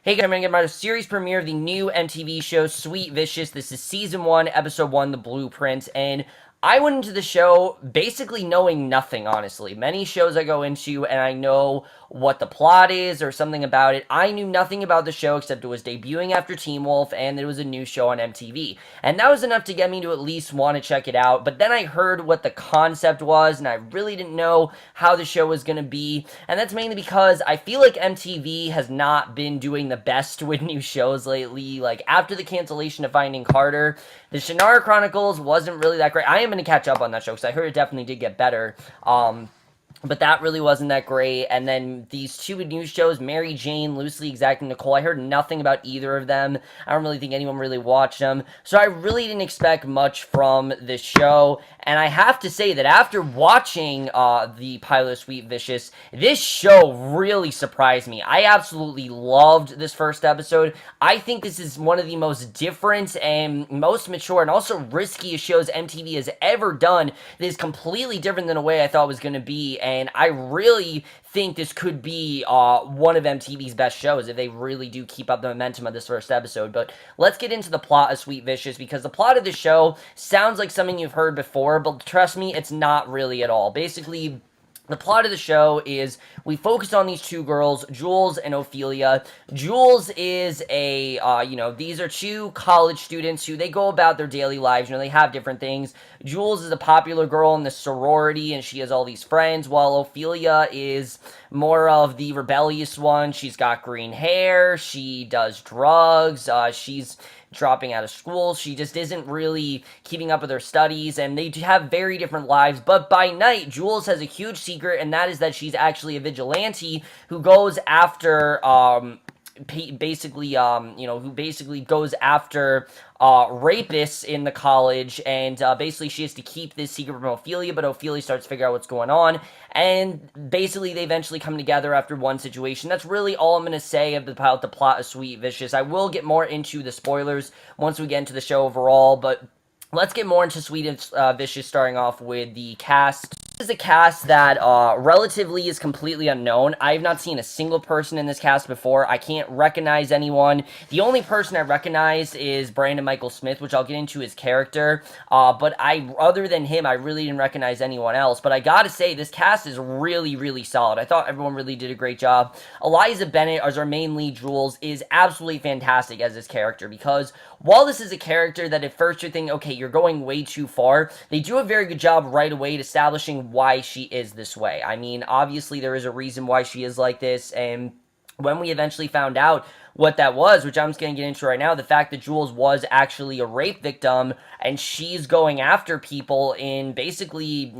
Hey guys, I'm going to get my series premiere of the new MTV show, Sweet Vicious. This is Season 1, Episode 1, The Blueprint, and I went into the show basically knowing nothing, honestly. Many shows I go into and I know what the plot is or something about it. I knew nothing about the show except it was debuting after Teen Wolf and it was a new show on MTV. And that was enough to get me to at least want to check it out. But then I heard what the concept was and I really didn't know how the show was going to be. And that's mainly because I feel like MTV has not been doing the best with new shows lately. Like after the cancellation of Finding Carter, the Shannara Chronicles wasn't really that great. I am going to catch up on that show because I heard it definitely did get better. But that really wasn't that great. And then these two new shows, Mary Jane, Loosely Exacting Nicole, I heard nothing about either of them. I don't really think anyone really watched them. So I really didn't expect much from this show. And I have to say that after watching the pilot of Sweet Vicious, this show really surprised me. I absolutely loved this first episode. I think this is one of the most different and most mature and also riskiest shows MTV has ever done. That is completely different than the way I thought it was going to be. And I really think this could be one of MTV's best shows if they really do keep up the momentum of this first episode. But let's get into the plot of Sweet Vicious, because the plot of the show sounds like something you've heard before, but trust me, it's not really at all. Basically, the plot of the show is we focus on these two girls, Jules and Ophelia. Jules is these are two college students who they go about their daily lives. They have different things. Jules is a popular girl in the sorority, and she has all these friends, while Ophelia is more of the rebellious one. She's got green hair. She does drugs. She's dropping out of school. She just isn't really keeping up with her studies, and they have very different lives. But by night, Jules has a huge secret, and that is that she's actually a vigilante who goes after who basically goes after rapists in the college, and basically she has to keep this secret from Ophelia, but Ophelia starts to figure out what's going on, and basically they eventually come together after one situation. That's really all I'm going to say about the plot of Sweet Vicious. I will get more into the spoilers once we get into the show overall, but let's get more into Sweet Vicious, starting off with the cast. This is a cast that relatively is completely unknown. I have not seen a single person in this cast before. I can't recognize anyone. The only person I recognize is Brandon Michael Smith, which I'll get into his character. But other than him, I really didn't recognize anyone else. But I gotta say, this cast is really, really solid. I thought everyone really did a great job. Eliza Bennett, as our main lead, Jules, is absolutely fantastic as this character, because while this is a character that at first you're thinking, okay, you're going way too far, they do a very good job right away at establishing why she is this way. I mean, obviously there is a reason why she is like this, and when we eventually found out what that was, which I'm just going to get into right now, the fact that Jules was actually a rape victim, and she's going after people in basically,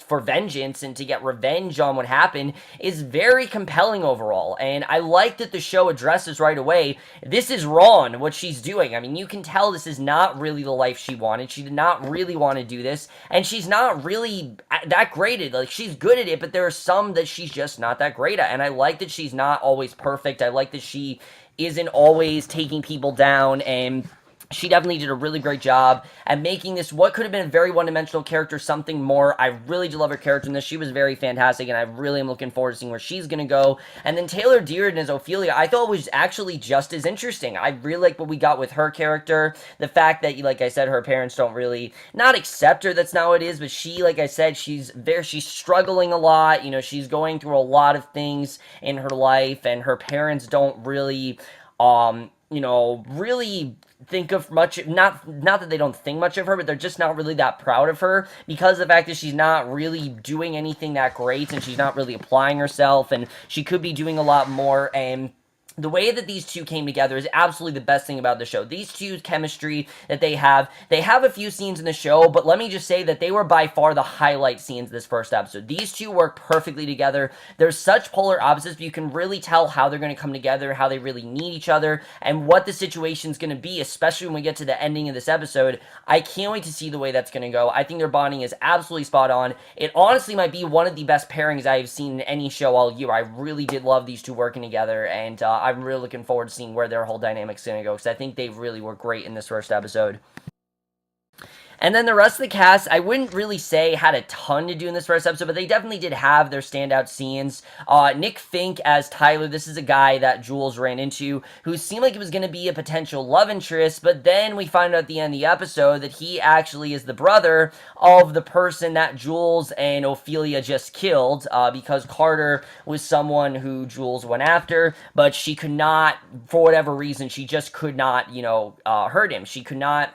for vengeance and to get revenge on what happened, is very compelling overall. And I like that the show addresses right away, this is wrong, what she's doing. I mean, you can tell this is not really the life she wanted. She did not really want to do this, and she's not really that great at it. Like, she's good at it, but there are some that she's just not that great at. And I like that she's not always perfect. I like that she isn't always taking people down, and she definitely did a really great job at making this what could have been a very one-dimensional character something more. I really do love her character in this. She was very fantastic, and I really am looking forward to seeing where she's going to go. And then Taylor Dearden as Ophelia, I thought was actually just as interesting. I really like what we got with her character. The fact that, like I said, her parents don't really, not accept her, that's not what it is, but she, like I said, she's struggling a lot. She's going through a lot of things in her life, and her parents don't really, really think of much, not that they don't think much of her, but they're just not really that proud of her, because of the fact that she's not really doing anything that great, and she's not really applying herself, and she could be doing a lot more. And the way that these two came together is absolutely the best thing about the show. These two chemistry that they have a few scenes in the show, but let me just say that they were by far the highlight scenes this first episode. These two work perfectly together. They're such polar opposites, but you can really tell how they're going to come together, how they really need each other, and what the situation's going to be, especially when we get to the ending of this episode. I can't wait to see the way that's going to go. I think their bonding is absolutely spot on. It honestly might be one of the best pairings I've seen in any show all year. I really did love these two working together, and I'm really looking forward to seeing where their whole dynamic's going to go, because I think they really were great in this first episode. And then the rest of the cast, I wouldn't really say had a ton to do in this first episode, but they definitely did have their standout scenes. Nick Fink as Tyler, this is a guy that Jules ran into who seemed like it was going to be a potential love interest, but then we find out at the end of the episode that he actually is the brother of the person that Jules and Ophelia just killed, because Carter was someone who Jules went after, but she could not, for whatever reason, she just could not, hurt him. She could not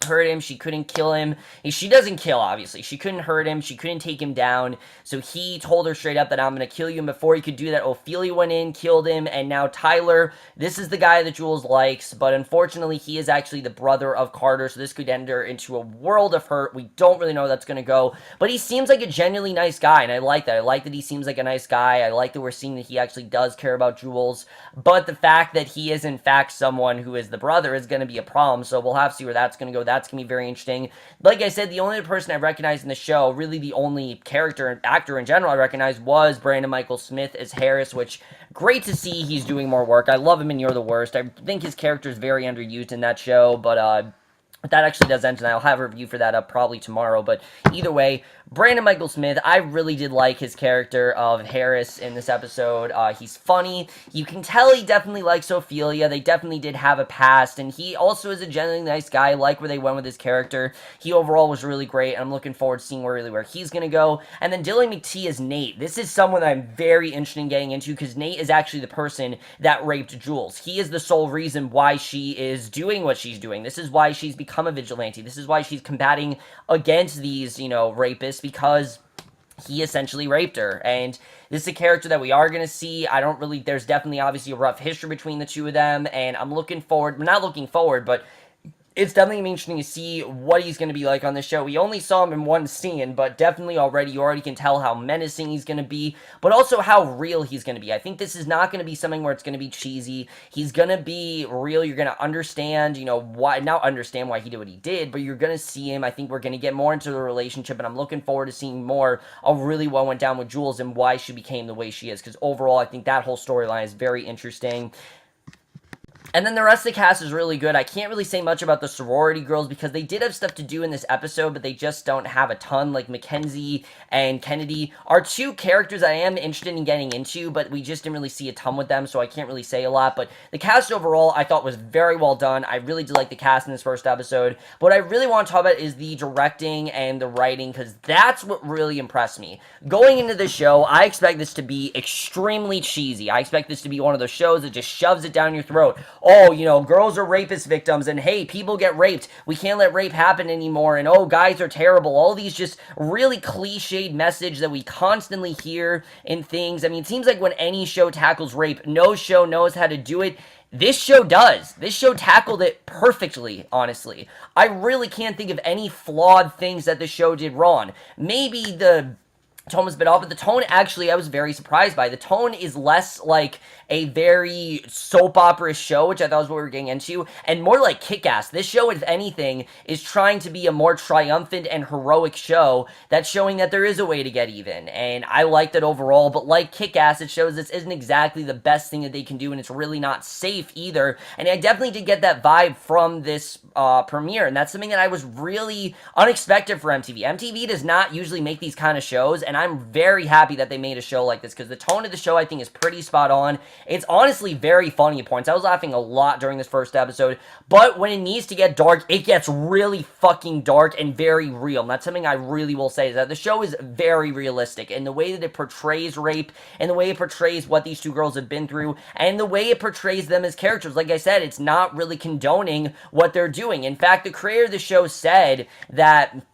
hurt him. She couldn't kill him. She doesn't kill, obviously. She couldn't hurt him. She couldn't take him down. So he told her straight up that I'm going to kill you. And before he could do that, Ophelia went in, killed him. And now Tyler, this is the guy that Jules likes. But unfortunately, he is actually the brother of Carter. So this could enter into a world of hurt. We don't really know where that's going to go. But he seems like a genuinely nice guy. And I like that. I like that he seems like a nice guy. I like that we're seeing that he actually does care about Jules. But the fact that he is in fact someone who is the brother is going to be a problem. So we'll have to see where that's going to go. That's going to be very interesting. Like I said, the only person I recognized in the show, really the only character and actor in general I recognized, was Brandon Michael Smith as Harris, which, great to see he's doing more work. I love him in You're the Worst. I think his character is very underused in that show, but that actually does end, and I'll have a review for that up probably tomorrow. But either way, Brandon Michael Smith, I really did like his character of Harris in this episode. He's funny. You can tell he definitely likes Ophelia. They definitely did have a past, and he also is a genuinely nice guy. I like where they went with his character. He overall was really great, and I'm looking forward to seeing where he's going to go. And then Dylan McTee as Nate. This is someone that I'm very interested in getting into, because Nate is actually the person that raped Jules. He is the sole reason why she is doing what she's doing. This is why she's become a vigilante. This is why she's combating against these, rapists, because he essentially raped her. And this is a character that we are going to see. There's definitely obviously a rough history between the two of them, and I'm looking forward, not looking forward, but it's definitely going to be interesting to see what he's going to be like on this show. We only saw him in one scene, but definitely you already can tell how menacing he's going to be, but also how real he's going to be. I think this is not going to be something where it's going to be cheesy. He's going to be real. You're going to understand, not understand why he did what he did, but you're going to see him. I think we're going to get more into the relationship, and I'm looking forward to seeing more of really what went down with Jules and why she became the way she is, because overall, I think that whole storyline is very interesting. And then the rest of the cast is really good. I can't really say much about the sorority girls because they did have stuff to do in this episode, but they just don't have a ton. Like Mackenzie and Kennedy are two characters I am interested in getting into, but we just didn't really see a ton with them, so I can't really say a lot. But the cast overall I thought was very well done. I really did like the cast in this first episode. But what I really want to talk about is the directing and the writing, because that's what really impressed me. Going into the show, I expect this to be extremely cheesy. I expect this to be one of those shows that just shoves it down your throat. Oh, girls are rapist victims, and hey, people get raped. We can't let rape happen anymore, and oh, guys are terrible. All these just really cliched message that we constantly hear in things. I mean, it seems like when any show tackles rape, no show knows how to do it. This show does. This show tackled it perfectly, honestly. I really can't think of any flawed things that the show did wrong. Maybe the tone was a bit off, but the tone actually I was very surprised by. The tone is less like a very soap opera show, which I thought was what we were getting into, and more like Kick-Ass. This show, if anything, is trying to be a more triumphant and heroic show that's showing that there is a way to get even, and I liked it overall. But like Kick-Ass, it shows this isn't exactly the best thing that they can do, and it's really not safe either, and I definitely did get that vibe from this premiere, and that's something that I was really unexpected for MTV. MTV does not usually make these kind of shows, and I'm very happy that they made a show like this, because the tone of the show I think is pretty spot on. It's honestly very funny at points. I was laughing a lot during this first episode, but when it needs to get dark, it gets really fucking dark and very real. And that's something I really will say, is that the show is very realistic in the way that it portrays rape, and the way it portrays what these two girls have been through, and the way it portrays them as characters. Like I said, it's not really condoning what they're doing. In fact, the creator of the show said that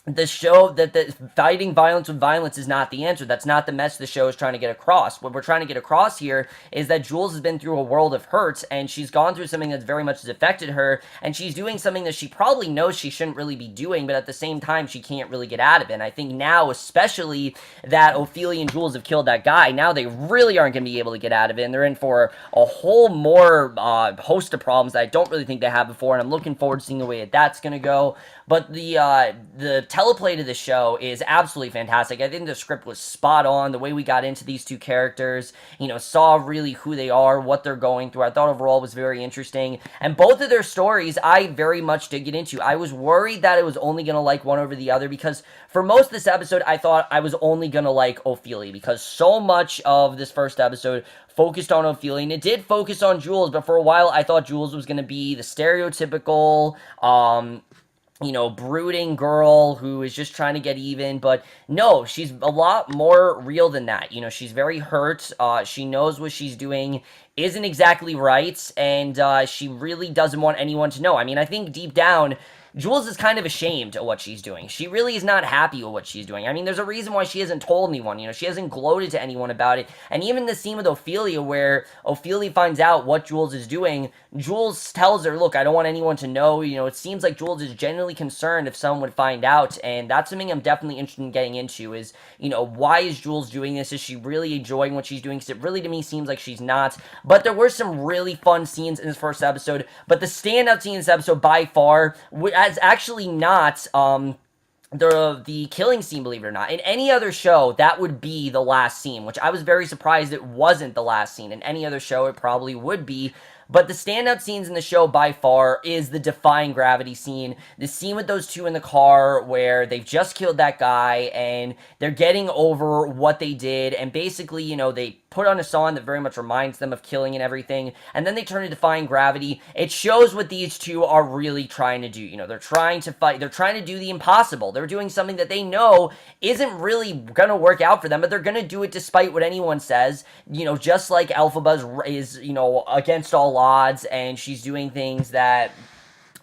the fighting violence with violence is not the answer. That's not the message the show is trying to get across. What we're trying to get across here is that Jules has been through a world of hurts, and she's gone through something that's very much has affected her, and she's doing something that she probably knows she shouldn't really be doing, but at the same time, she can't really get out of it. And I think now, especially that Ophelia and Jules have killed that guy, now they really aren't going to be able to get out of it, and they're in for a whole more host of problems that I don't really think they had before, and I'm looking forward to seeing the way that that's going to go. But the teleplay to the show is absolutely fantastic. I think the script was spot on. The way we got into these two characters, saw really who they are, what they're going through. I thought overall was very interesting. And both of their stories, I very much did get into. I was worried that I was only going to like one over the other because for most of this episode, I thought I was only going to like Ophelia because so much of this first episode focused on Ophelia, and it did focus on Jules, but for a while I thought Jules was going to be the stereotypical, brooding girl who is just trying to get even, but no, she's a lot more real than that. She's very hurt, she knows what she's doing isn't exactly right, and she really doesn't want anyone to know. I mean, I think deep down, Jules is kind of ashamed of what she's doing. She really is not happy with what she's doing. I mean, there's a reason why she hasn't told anyone. She hasn't gloated to anyone about it. And even the scene with Ophelia where Ophelia finds out what Jules is doing, Jules tells her, look, I don't want anyone to know. It seems like Jules is genuinely concerned if someone would find out. And that's something I'm definitely interested in getting into is, why is Jules doing this? Is she really enjoying what she's doing? Because it really, to me, seems like she's not. But there were some really fun scenes in this first episode. But the standout scene in this episode by far, as actually not the killing scene, believe it or not. In any other show, that would be the last scene, which I was very surprised it wasn't the last scene. In any other show, it probably would be. But the standout scenes in the show by far is the defying gravity scene. The scene with those two in the car where they've just killed that guy and they're getting over what they did. And basically, they put on a song that very much reminds them of killing and everything. And then they turn to defying gravity. It shows what these two are really trying to do. They're trying to fight. They're trying to do the impossible. They're doing something that they know isn't really going to work out for them, but they're going to do it despite what anyone says. Just like Elphaba is, against all odds, and she's doing things that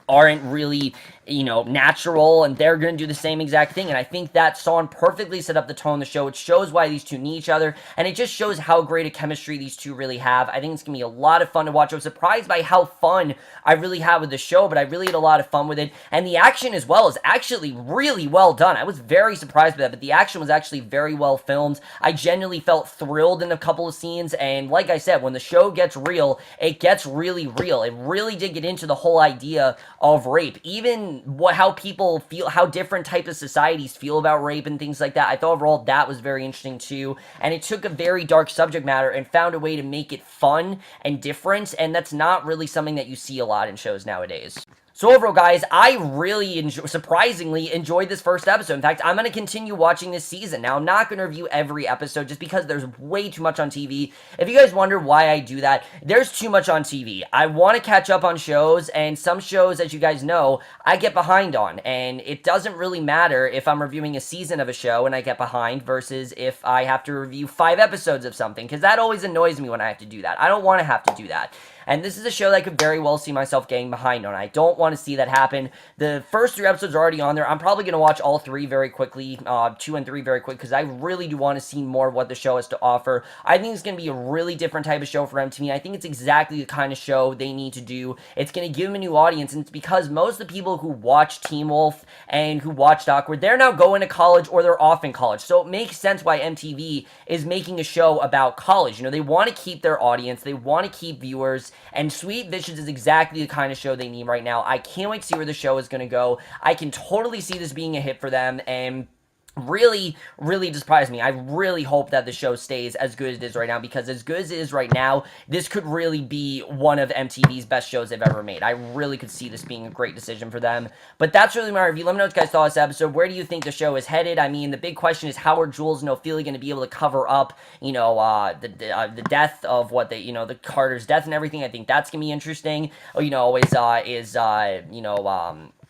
aren't really natural, and they're going to do the same exact thing. And I think that song perfectly set up the tone of the show. It shows why these two need each other, and it just shows how great a chemistry these two really have. I think it's going to be a lot of fun to watch. I was surprised by how fun I really had with the show, but I really had a lot of fun with it. And the action as well is actually really well done. I was very surprised by that, but the action was actually very well filmed. I genuinely felt thrilled in a couple of scenes, and like I said, when the show gets real, it gets really real. It really did get into the whole idea of rape, even how people feel, how different types of societies feel about rape and things like that. I thought overall that was very interesting too, and it took a very dark subject matter and found a way to make it fun and different, and that's not really something that you see a lot in shows nowadays. So overall, guys, I really surprisingly enjoyed this first episode. In fact, I'm going to continue watching this season. Now, I'm not going to review every episode just because there's way too much on TV. If you guys wonder why I do that, there's too much on TV. I want to catch up on shows, and some shows, as you guys know, I get behind on. And it doesn't really matter if I'm reviewing a season of a show and I get behind versus if I have to review 5 episodes of something, because that always annoys me when I have to do that. I don't want to have to do that. And this is a show that I could very well see myself getting behind on. I don't want to see that happen. The first 3 episodes are already on there. I'm probably going to watch all 3 very quickly, 2 and 3 very quick, because I really do want to see more of what the show has to offer. I think it's going to be a really different type of show for MTV. I think it's exactly the kind of show they need to do. It's going to give them a new audience, and it's because most of the people who watch Teen Wolf and who watched Awkward, they're now going to college or they're off in college. So it makes sense why MTV is making a show about college. They want to keep their audience. They want to keep viewers. And Sweet Vicious is exactly the kind of show they need right now. I can't wait to see where the show is going to go. I can totally see this being a hit for them, and really, really surprised me. I really hope that the show stays as good as it is right now, because as good as it is right now, this could really be one of MTV's best shows they've ever made. I really could see this being a great decision for them. But that's really my review. Let me know what you guys thought of this episode. Where do you think the show is headed? I mean, the big question is, how are Jules and Ophelia going to be able to cover up, the death of what they, the Carter's death and everything? I think that's going to be interesting.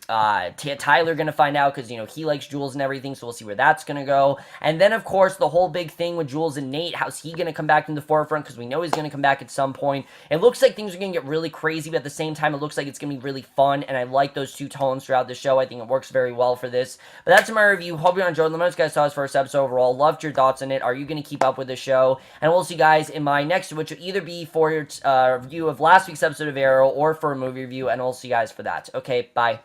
Tyler gonna find out, because he likes Jules and everything, so we'll see where that's gonna go. And then of course the whole big thing with Jules and Nate, how's he gonna come back in the forefront, because we know he's gonna come back at some point. It looks like things are gonna get really crazy, but at the same time it looks like it's gonna be really fun, and I like those two tones throughout the show. I think it works very well for this. But that's my review. Hope you enjoyed. Let me know what you guys saw this first episode overall. Loved your thoughts on it. Are you gonna keep up with the show? And we'll see you guys in my next, which will either be for your review of last week's episode of Arrow or for a movie review, and we'll see you guys for that. Okay, bye.